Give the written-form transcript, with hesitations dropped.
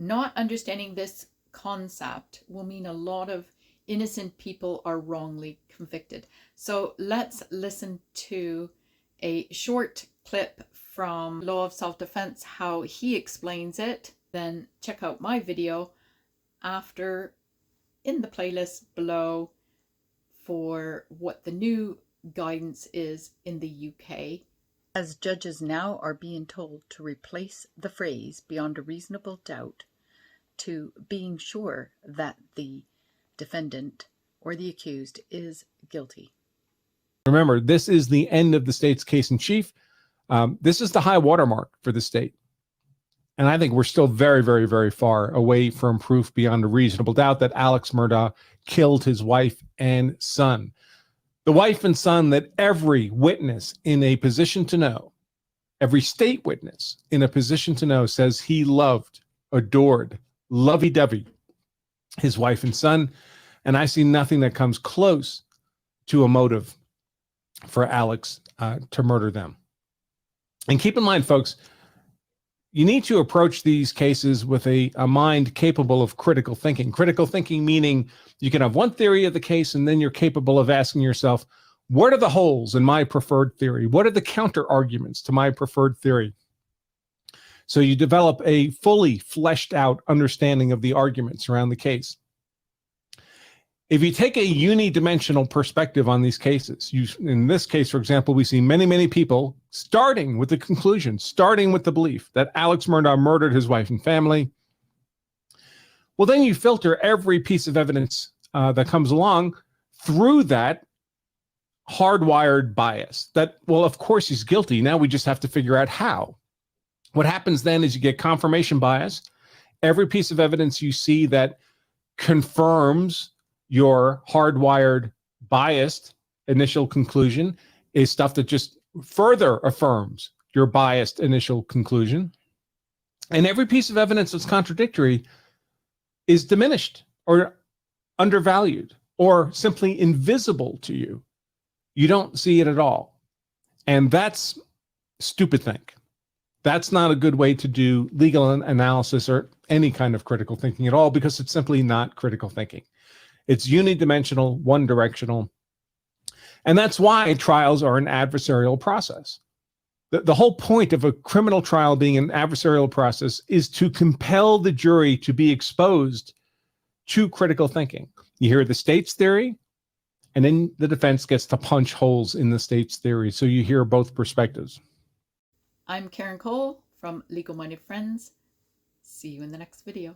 not understanding this concept will mean a lot of innocent people are wrongly convicted. So let's listen to a short clip from Law of Self-Defense, how he explains it. Then check out my video after in the playlist below for what the new guidance is in the UK. As judges now are being told to replace the phrase beyond a reasonable doubt to being sure that the defendant or the accused is guilty. Remember, this is the end of the state's case in chief. This is the high watermark for the state. And I think we're still very, very, very far away from proof beyond a reasonable doubt that Alex Murdaugh killed his wife and son. The wife and son that every witness in a position to know, every state witness in a position to know says he loved, adored, lovey-dovey his wife and son. And I see nothing that comes close to a motive for Alex to murder them. And keep in mind, folks, you need to approach these cases with a mind capable of critical thinking. Critical thinking meaning you can have one theory of the case and then you're capable of asking yourself, what are the holes in my preferred theory? What are the counter arguments to my preferred theory? So you develop a fully fleshed out understanding of the arguments around the case. If you take a unidimensional perspective on these cases, in this case, for example, we see many, many people starting with the conclusion, starting with the belief that Alex Murdaugh murdered his wife and family. Well, then you filter every piece of evidence that comes along through that hardwired bias that, well, of course he's guilty. Now we just have to figure out how. What happens then is you get confirmation bias. Every piece of evidence you see that confirms your hardwired biased initial conclusion is stuff that just further affirms your biased initial conclusion. And every piece of evidence that's contradictory is diminished or undervalued or simply invisible to you. You don't see it at all. And that's stupid think. That's not a good way to do legal analysis or any kind of critical thinking at all, because it's simply not critical thinking. It's unidimensional, one-directional. And that's why trials are an adversarial process. The whole point of a criminal trial being an adversarial process is to compel the jury to be exposed to critical thinking. You hear the state's theory, and then the defense gets to punch holes in the state's theory. So you hear both perspectives. I'm Karen Cole from Legal Minded Friends. See you in the next video.